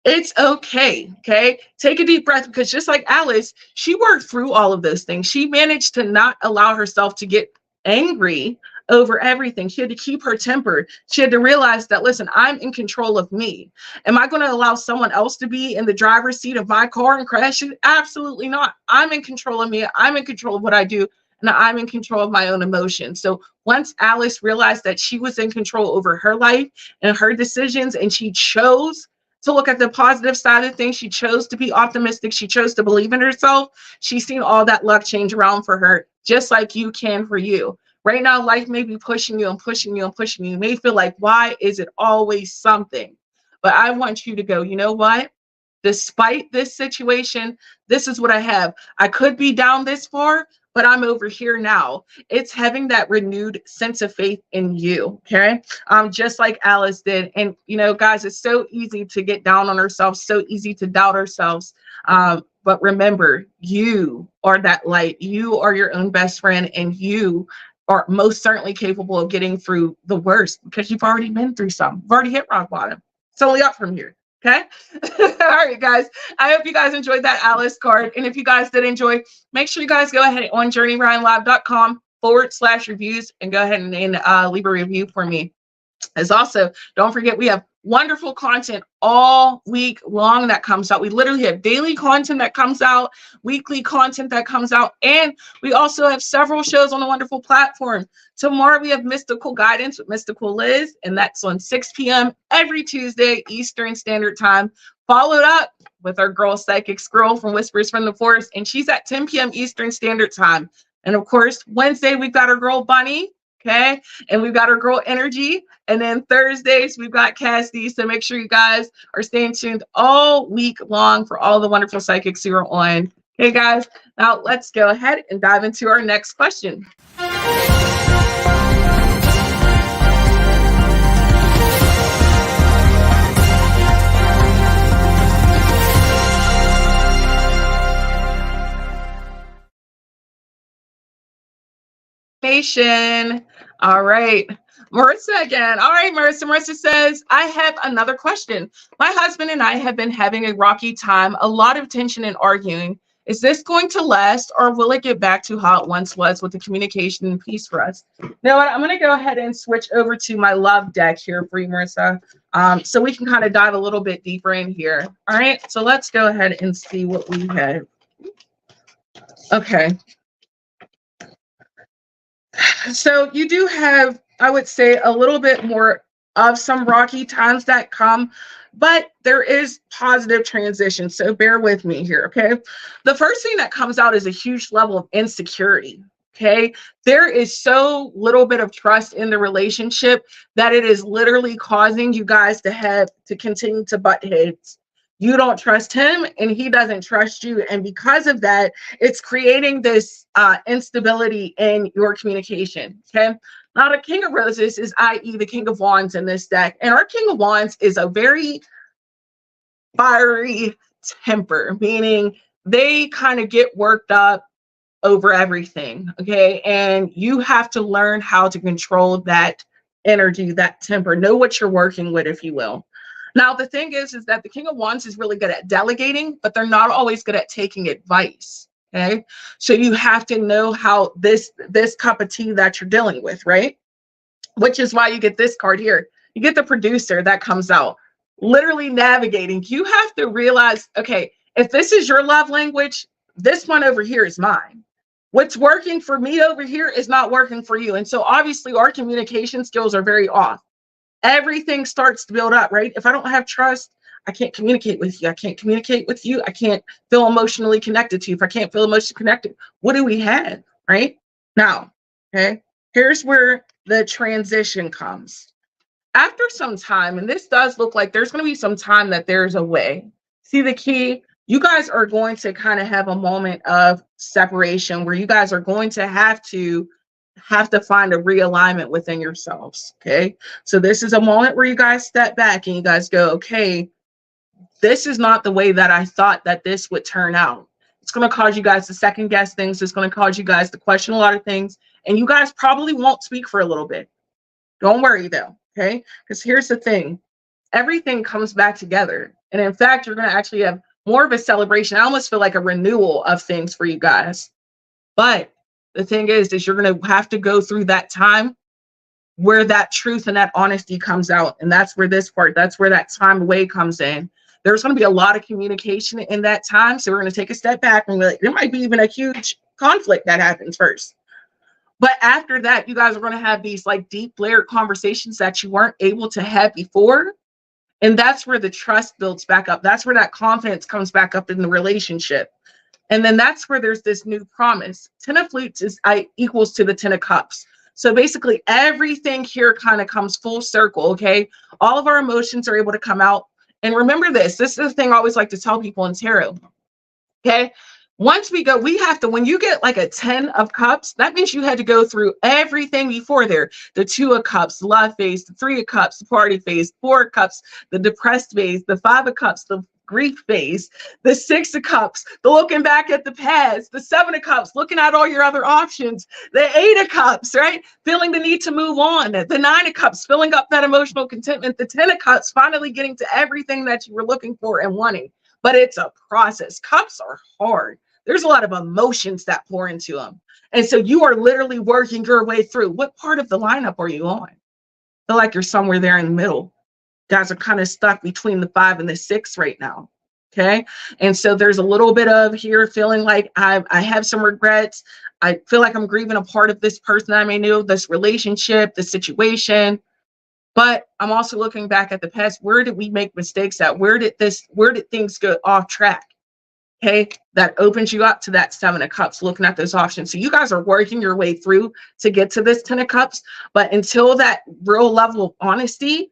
It's okay, okay? Take a deep breath, because just like Alice, she worked through all of those things. She managed to not allow herself to get angry over everything. She had to keep her temper. She had to realize that, listen, I'm in control of me. Am I going to allow someone else to be in the driver's seat of my car and crash it? Absolutely not. I'm in control of me. I'm in control of what I do. And I'm in control of my own emotions. So once Alice realized that she was in control over her life and her decisions, and she chose to look at the positive side of things, she chose to be optimistic, she chose to believe in herself, she's seen all that luck change around for her, just like you can for you. Right now, life may be pushing you and pushing you and pushing you. You may feel like, why is it always something? But I want you to go, you know what? Despite this situation, this is what I have. I could be down this far, but I'm over here now. It's having that renewed sense of faith in you, okay? Just like Alice did. And, you know, guys, it's so easy to get down on ourselves, so easy to doubt ourselves. But remember, you are that light. You are your own best friend, and you are most certainly capable of getting through the worst, because you've already been through some. You've already hit rock bottom. It's only up from here. Okay. All right, guys. I hope you guys enjoyed that Alice card. And if you guys did enjoy, make sure you guys go ahead on journeyryanlive.com/reviews and go ahead and leave a review for me. As also, don't forget, we have wonderful content all week long that comes out. We literally have daily content that comes out, weekly content that comes out, and we also have several shows on the wonderful platform. Tomorrow we have Mystical Guidance with Mystical Liz, and that's on 6 p.m. every Tuesday Eastern Standard Time, followed up with our girl Psychic Scroll from Whispers from the Forest, and she's at 10 p.m. Eastern Standard Time. And of course, Wednesday we've got our girl Bunny, okay, and we've got our girl Energy, and then Thursdays we've got Cassidy. So make sure you guys are staying tuned all week long for all the wonderful psychics who are on. Okay, guys, now let's go ahead and dive into our next question. All right, Marissa again. All right, Marissa. Marissa says, I have another question. My husband and I have been having a rocky time, a lot of tension and arguing. Is this going to last, or will it get back to how it once was with the communication and peace for us? You know what? I'm going to go ahead and switch over to my love deck here for you, Marissa, so we can kind of dive a little bit deeper in here. All right, so let's go ahead and see what we have. Okay. So you do have, I would say, a little bit more of some rocky times that come, but there is positive transition. So bear with me here, okay? The first thing that comes out is a huge level of insecurity, okay? There is so little bit of trust in the relationship that it is literally causing you guys to have to continue to butt heads. You don't trust him and he doesn't trust you. And because of that, it's creating this instability in your communication, okay? Now, the King of Roses is, i.e., the King of Wands in this deck. And our King of Wands is a very fiery temper, meaning they kind of get worked up over everything, okay? And you have to learn how to control that energy, that temper. Know what you're working with, if you will. Now, the thing is that the King of Wands is really good at delegating, but they're not always good at taking advice, okay? So you have to know how this cup of tea that you're dealing with, right? which is why you get this card here. You get the producer that comes out, literally navigating. You have to realize, okay, if this is your love language, this one over here is mine. What's working for me over here is not working for you. And so obviously our communication skills are very off. Everything starts to build up, right? If I don't have trust, I can't communicate with you. I can't communicate with you. I can't feel emotionally connected to you. If I can't feel emotionally connected, what do we have, right? Now, okay, here's where the transition comes. After some time, and this does look like there's going to be some time that there's a way. See the key? You guys are going to kind of have a moment of separation where you guys are going to have to find a realignment within yourselves. Okay. So this is a moment where you guys step back and you guys go, okay, this is not the way that I thought that this would turn out. It's going to cause you guys to second guess things. It's going to cause you guys to question a lot of things. And you guys probably won't speak for a little bit. Don't worry though. Okay. Because here's the thing. Everything comes back together. And in fact, you're going to actually have more of a celebration. I almost feel like a renewal of things for you guys. But the thing is you're going to have to go through that time where that truth and that honesty comes out. And that's where this part, that's where that time away comes in. There's going to be a lot of communication in that time. So we're going to take a step back and there might be even a huge conflict that happens first. But after that, you guys are going to have these like deep layered conversations that you weren't able to have before. And that's where the trust builds back up. That's where that confidence comes back up in the relationship. And then that's where there's this new promise. 10 of flutes is equals to the 10 of cups. So basically everything here kind of comes full circle, okay? All of our emotions are able to come out. And remember this is the thing I always like to tell people in tarot, okay? Once we go, we have to, when you get like a 10 of cups, that means you had to go through everything before there. The 2 of cups, the love phase, the 3 of cups, the party phase, 4 of cups, the depressed phase, the 5 of cups, the grief phase, the 6 of cups, the looking back at the past, the 7 of cups, looking at all your other options, the 8 of cups, right? Feeling the need to move on, the 9 of cups, filling up that emotional contentment, the 10 of cups, finally getting to everything that you were looking for and wanting. But it's a process. Cups are hard. There's a lot of emotions that pour into them. And so you are literally working your way through. What part of the lineup are you on? I feel like you're somewhere there in the middle. Guys are kind of stuck between the 5 and the 6 right now. Okay. And so there's a little bit of here feeling like I have some regrets. I feel like I'm grieving a part of this person I may know, this relationship, the situation. But I'm also looking back at the past. Where did we make mistakes at? Where did things go off track? Okay, that opens you up to that 7 of cups, looking at those options. So you guys are working your way through to get to this 10 of cups. But until that real level of honesty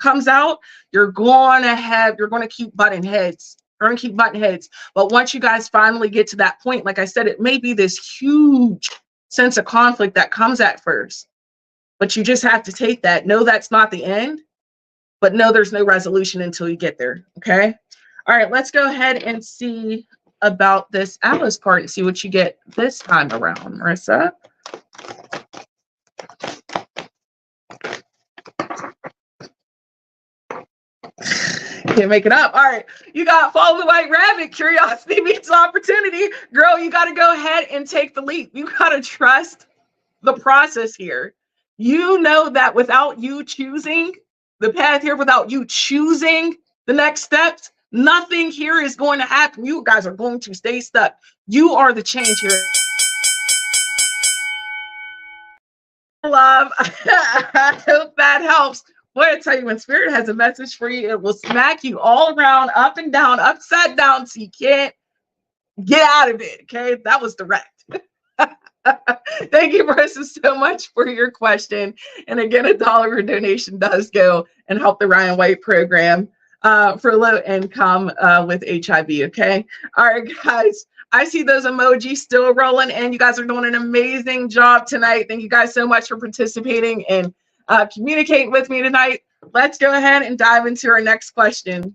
comes out, you're going to keep butting heads. You're going to keep butting heads. But once you guys finally get to that point, like I said, it may be this huge sense of conflict that comes at first. But you just have to take that. Know that's not the end, but know there's no resolution until you get there. Okay. All right, let's go ahead and see about this Alice part and see what you get this time around, Marissa. Can't make it up. All right, you got follow the white rabbit. Curiosity meets opportunity. Girl, you got to go ahead and take the leap. You got to trust the process here. You know that without you choosing the path here, without you choosing the next steps, nothing here is going to happen. You guys are going to stay stuck. You are the change here. Love. I hope that helps. Boy, I tell you, when Spirit has a message for you, it will smack you all around, up and down, upside down, so you can't get out of it. Okay, that was direct. Thank you, Marissa, so much for your question. And again, $1 of your donation does go and help the Ryan White program for low income with HIV. Okay. All right, guys. I see those emojis still rolling, and you guys are doing an amazing job tonight. Thank you guys so much for participating and communicating with me tonight. Let's go ahead and dive into our next question.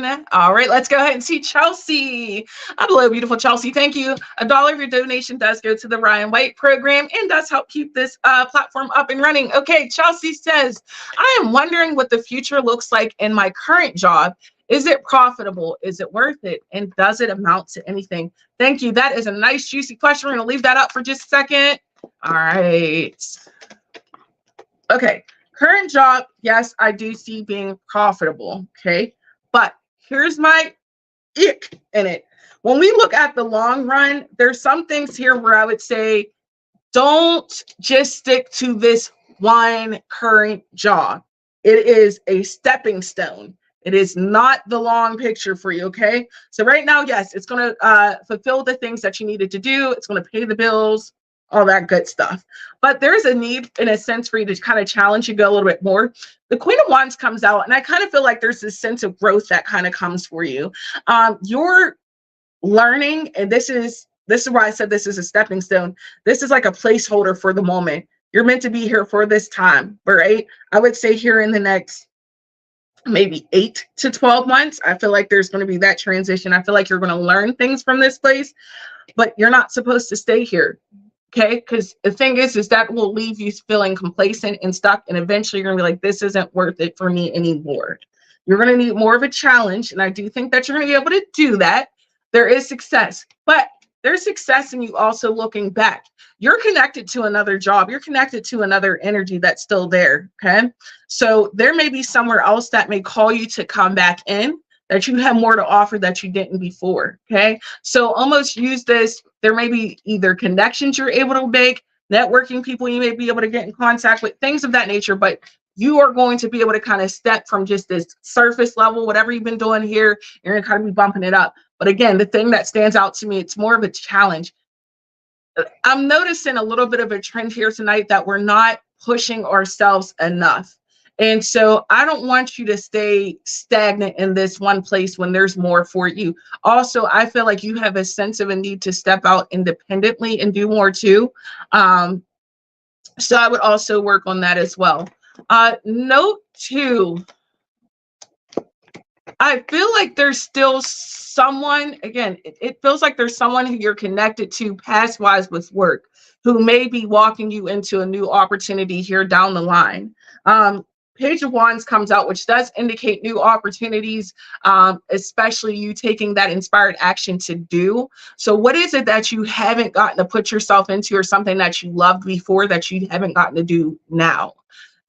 one. All right, let's go ahead and see Chelsea. Hello, beautiful Chelsea. Thank you. $1 of your donation does go to the Ryan White program and does help keep this platform up and running. Okay, Chelsea says, I am wondering what the future looks like in my current job. Is it profitable? Is it worth it? And does it amount to anything? Thank you. That is a nice, juicy question. We're going to leave that up for just a second. All right. Okay. Current job, yes, I do see being profitable. Okay. But here's my ick in it. When we look at the long run, there's some things here where I would say, don't just stick to this one current job. It is a stepping stone. It is not the long picture for you, okay? So right now, yes, it's going to fulfill the things that you needed to do. It's going to pay the bills, all that good stuff. But there's a need, in a sense, for you to kind of challenge you, go a little bit more. The Queen of Wands comes out, and I kind of feel like there's this sense of growth that kind of comes for you. You're learning, and this is why I said this is a stepping stone. This is like a placeholder for the moment. You're meant to be here for this time, right? I would say here in the next maybe 8 to 12 months, I feel like there's going to be that transition. I feel like you're going to learn things from this place, but you're not supposed to stay here. Okay. Because the thing is that will leave you feeling complacent and stuck. And eventually you're going to be like, this isn't worth it for me anymore. You're going to need more of a challenge. And I do think that you're going to be able to do that. There is success, but there's success in you also looking back. You're connected to another job. You're connected to another energy that's still there, okay? So there may be somewhere else that may call you to come back in, that you have more to offer that you didn't before, okay? So almost use this. There may be either connections you're able to make, networking people you may be able to get in contact with, things of that nature, but you are going to be able to kind of step from just this surface level, whatever you've been doing here, you're going to kind of be bumping it up. But again, the thing that stands out to me, it's more of a challenge. I'm noticing a little bit of a trend here tonight that we're not pushing ourselves enough. And so I don't want you to stay stagnant in this one place when there's more for you. Also, I feel like you have a sense of a need to step out independently and do more too. So I would also work on that as well. Note 2. I feel like there's still someone, again, it feels like there's someone who you're connected to past-wise with work who may be walking you into a new opportunity here down the line. Page of Wands comes out, which does indicate new opportunities, especially you taking that inspired action to do. So what is it that you haven't gotten to put yourself into, or something that you loved before that you haven't gotten to do now?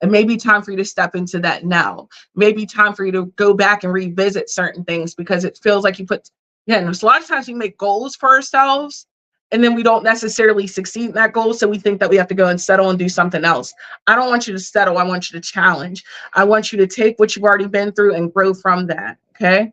It may be time for you to step into that now. Maybe time for you to go back and revisit certain things, because it feels like you put, there's a lot of times we make goals for ourselves and then we don't necessarily succeed in that goal. So we think that we have to go and settle and do something else. I don't want you to settle. I want you to challenge. I want you to take what you've already been through and grow from that. Okay.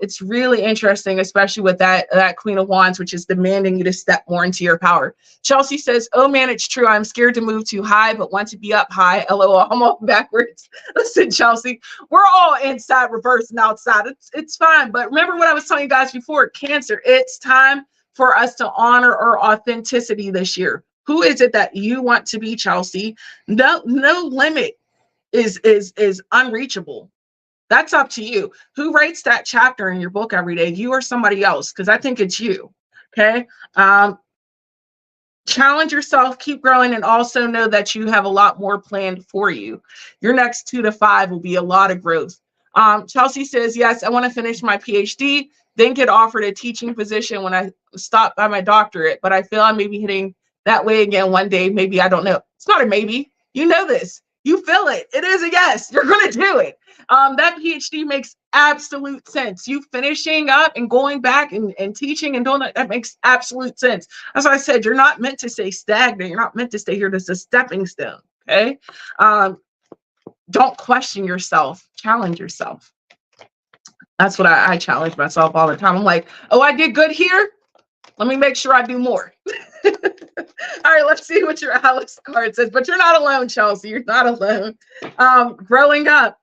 It's really interesting, especially with that Queen of Wands, which is demanding you to step more into your power. Chelsea says, oh man, it's true. I'm scared to move too high, but want to be up high. LOL, I'm all backwards. Listen, Chelsea, we're all inside, reverse, and outside. It's fine. But remember what I was telling you guys before, Cancer, it's time for us to honor our authenticity this year. Who is it that you want to be, Chelsea? No limit is unreachable. That's up to you. Who writes that chapter in your book every day? You or somebody else? Because I think it's you. Okay. Challenge yourself, keep growing, and also know that you have a lot more planned for you. Your next 2 to 5 will be a lot of growth. Chelsea says, yes, I want to finish my PhD, then get offered a teaching position when I stop by my doctorate, but I feel I may be hitting that way again one day. Maybe, I don't know. It's not a maybe. You know this. You feel it. It is a yes. You're going to do it. That PhD makes absolute sense. You finishing up and going back and teaching and doing that makes absolute sense. As I said, you're not meant to stay stagnant. You're not meant to stay here. This is a stepping stone. Okay. Don't question yourself. Challenge yourself. That's what I challenge myself all the time. I'm like, oh, I did good here. Let me make sure I do more. All right, let's see what your Alice card says. But you're not alone, Chelsea. You're not alone. Growing up.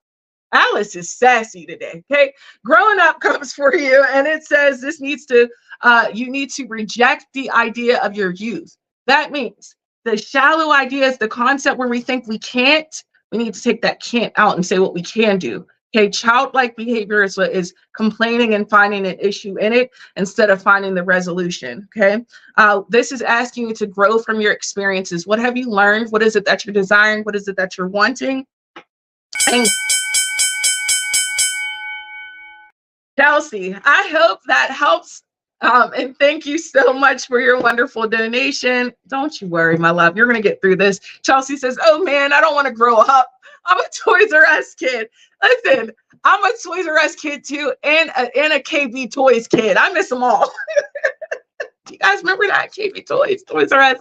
Alice is sassy today. Okay. Growing up comes for you. And it says this needs to, you need to reject the idea of your youth. That means the shallow ideas, the concept where we think we can't, we need to take that can't out and say what we can do. Okay, childlike behavior is what is complaining and finding an issue in it instead of finding the resolution. Okay, this is asking you to grow from your experiences. What have you learned? What is it that you're desiring? What is it that you're wanting? And Chelsea, I hope that helps. And thank you so much for your wonderful donation. Don't you worry, my love. You're going to get through this. Chelsea says, oh man, I don't want to grow up. I'm a Toys R Us kid. Listen, I'm a Toys R Us kid too, and a KB Toys kid. I miss them all. Do you guys remember that? KB Toys, Toys R Us.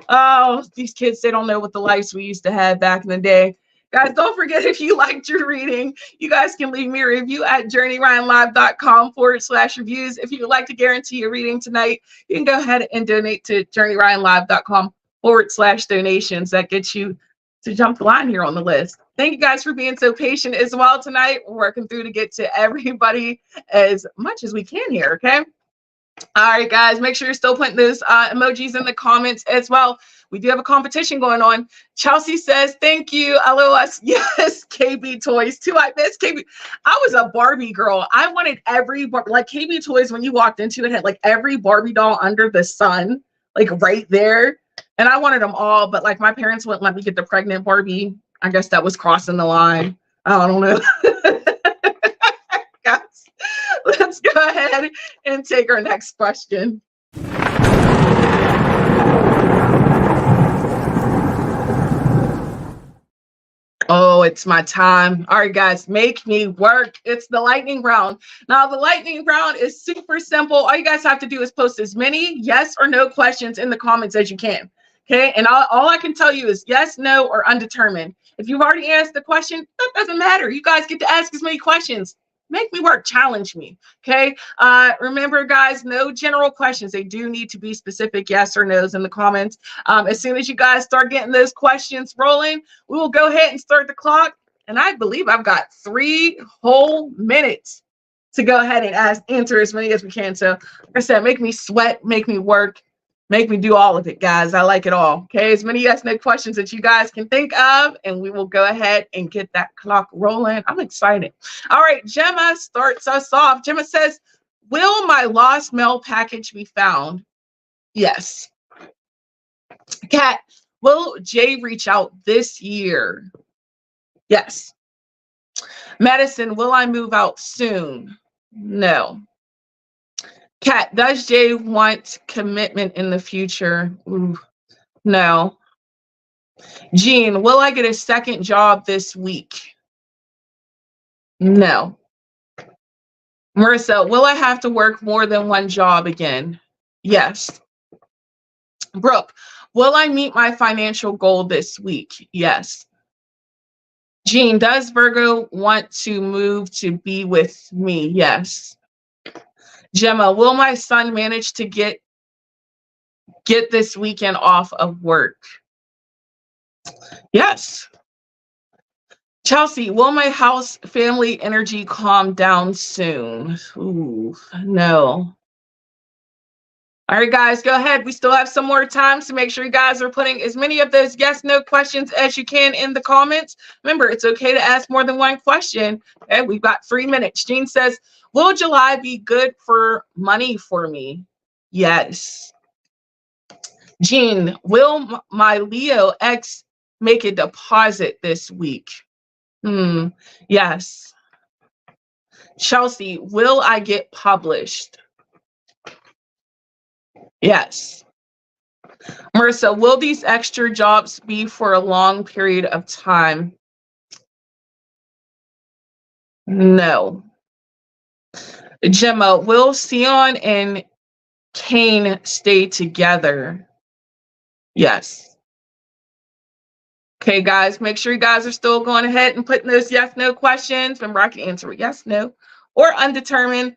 Oh, these kids, they don't know what the lives we used to have back in the day. Guys, don't forget, if you liked your reading, you guys can leave me a review at journeyryanlive.com/reviews. If you would like to guarantee a reading tonight, you can go ahead and donate to journeyryanlive.com/donations. That gets you to jump the line here on the list. Thank you guys for being so patient as well tonight. We're working through to get to everybody as much as we can here, okay? All right, guys, make sure you're still putting those emojis in the comments as well. We do have a competition going on. Chelsea says, thank you, LOS. Yes, KB Toys too. I miss KB. I was a Barbie girl. I wanted every, like KB Toys, when you walked into it, had like every Barbie doll under the sun, like right there. And I wanted them all, but like my parents wouldn't let me get the pregnant Barbie. I guess that was crossing the line. I don't know. Guys, let's go ahead and take our next question. Oh, it's my time. All right, guys, make me work. It's the lightning round. Now, the lightning round is super simple. All you guys have to do is post as many yes or no questions in the comments as you can. Okay, and all I can tell you is yes, no, or undetermined. If you've already asked the question, that doesn't matter. You guys get to ask as many questions. Make me work, challenge me. Okay, remember, guys, no general questions. They do need to be specific yes or no's in the comments. As soon as you guys start getting those questions rolling, we will go ahead and start the clock. And I believe I've got 3 whole minutes to go ahead and answer as many as we can. So, like I said, make me sweat, make me work, make me do all of it, guys. I like it all. Okay, as many yes, no questions that you guys can think of, and we will go ahead and get that clock rolling. I'm excited. All right, Gemma starts us off. Gemma says, will my lost mail package be found? Yes. Kat, will Jay reach out this year? Yes. Madison, will I move out soon? No. Kat, does Jay want commitment in the future? Ooh, no. Jean, will I get a second job this week? No. Marissa, will I have to work more than one job again? Yes. Brooke, will I meet my financial goal this week? Yes. Jean, does Virgo want to move to be with me? Yes. Gemma, will my son manage to get this weekend off of work? Yes. Chelsea, will my house family energy calm down soon? Ooh, no. All right, guys, go ahead. We still have some more time, so make sure you guys are putting as many of those yes, no questions as you can in the comments. Remember, it's okay to ask more than one question. Okay, we've got 3 minutes. Jean says, will July be good for money for me? Yes. Jean, will my Leo ex make a deposit this week? Yes. Chelsea, will I get published? Yes. Marissa, will these extra jobs be for a long period of time? No. Gemma, will Sion and Kane stay together? Yes. Okay, guys, make sure you guys are still going ahead and putting those yes, no questions. Remember, I can answer with yes, no, or undetermined.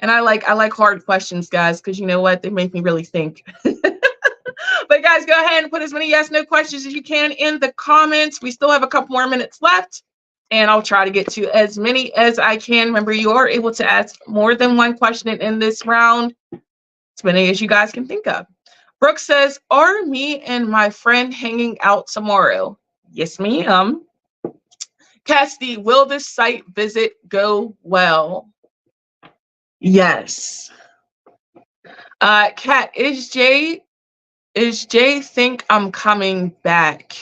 And I like hard questions, guys, because you know what? They make me really think. But guys, go ahead and put as many yes, no questions as you can in the comments. We still have a couple more minutes left, and I'll try to get to as many as I can. Remember, you are able to ask more than one question in this round, as many as you guys can think of. Brooke says, are me and my friend hanging out tomorrow? Yes, ma'am. Cassidy, will this site visit go well? Yes. Kat, is Jay think I'm coming back?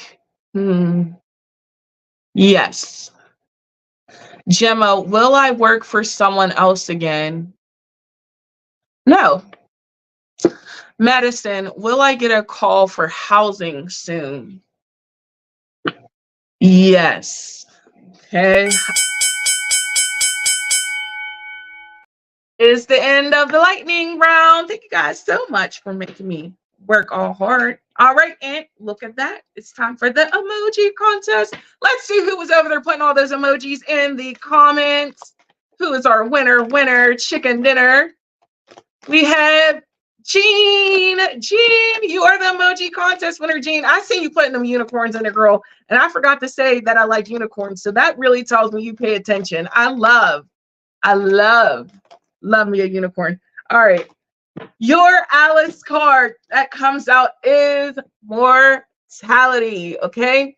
Yes. Gemma, will I work for someone else again? No. Madison, will I get a call for housing soon? Yes. Okay. Is the end of the lightning round. Thank you guys so much for making me work all hard. All right, and look at that. It's time for the emoji contest. Let's see who was over there putting all those emojis in the comments. Who is our winner, chicken dinner? We have Jean. Jean, you are the emoji contest winner, Jean. I see you putting them unicorns in there, girl. And I forgot to say that I like unicorns. So that really tells me you pay attention. I love me a unicorn. All right. Your Alice card that comes out is mortality. Okay.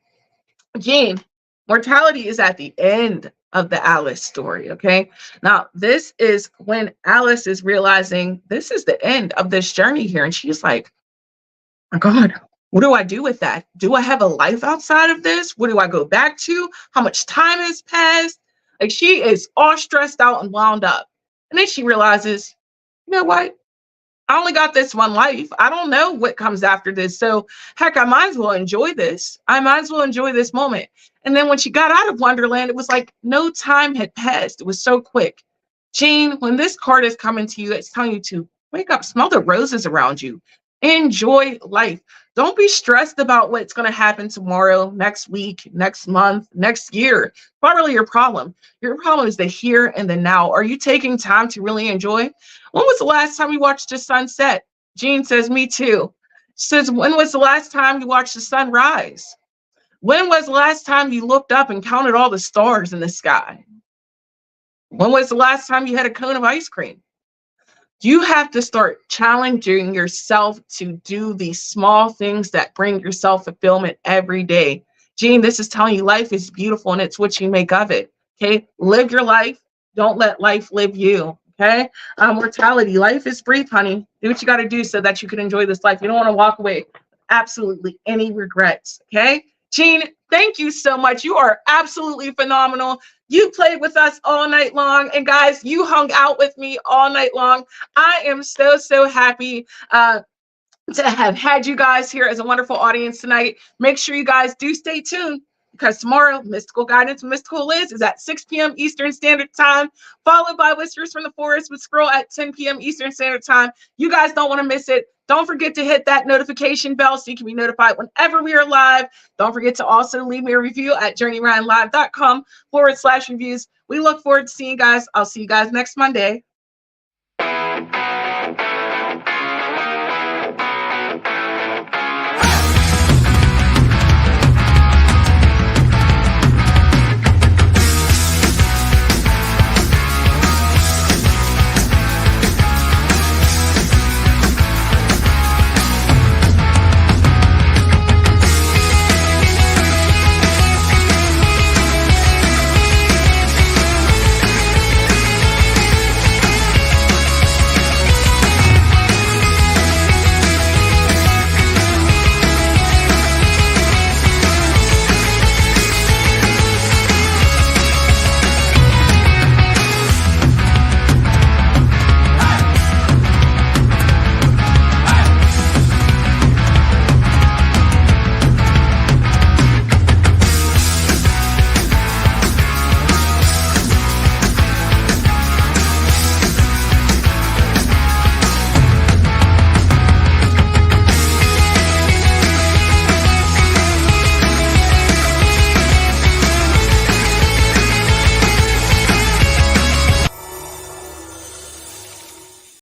Jean, mortality is at the end of the Alice story. Okay. Now, this is when Alice is realizing this is the end of this journey here. And she's like, oh my God, what do I do with that? Do I have a life outside of this? What do I go back to? How much time has passed? Like, she is all stressed out and wound up. And then she realizes, you know what? I only got this one life. I don't know what comes after this. So heck, I might as well enjoy this. I might as well enjoy this moment. And then when she got out of Wonderland, it was like no time had passed. It was so quick. Jean, when this card is coming to you, it's telling you to wake up, smell the roses around you, enjoy life. Don't be stressed about what's going to happen tomorrow, next week, next month, next year. It's not really your problem. Your problem is the here and the now. Are you taking time to really enjoy? When was the last time you watched the sunset? Jean says, me too. She says, when was the last time you watched the sun rise? When was the last time you looked up and counted all the stars in the sky? When was the last time you had a cone of ice cream? You have to start challenging yourself to do these small things that bring yourself fulfillment every day. Jean, this is telling you life is beautiful and it's what you make of it. Okay. Live your life. Don't let life live you. Okay. Mortality. Life is brief, honey. Do what you got to do so that you can enjoy this life. You don't want to walk away with absolutely any regrets. Okay. Jean, thank you so much. You are absolutely phenomenal. You played with us all night long. And guys, you hung out with me all night long. I am so happy to have had you guys here as a wonderful audience tonight. Make sure you guys do stay tuned, because tomorrow, Mystical Guidance with Mystical Liz is at 6 p.m. Eastern Standard Time, followed by Whispers from the Forest with Squirrel at 10 p.m. Eastern Standard Time. You guys don't want to miss it. Don't forget to hit that notification bell so you can be notified whenever we are live. Don't forget to also leave me a review at journeyryanlive.com/reviews. We look forward to seeing you guys. I'll see you guys next Monday.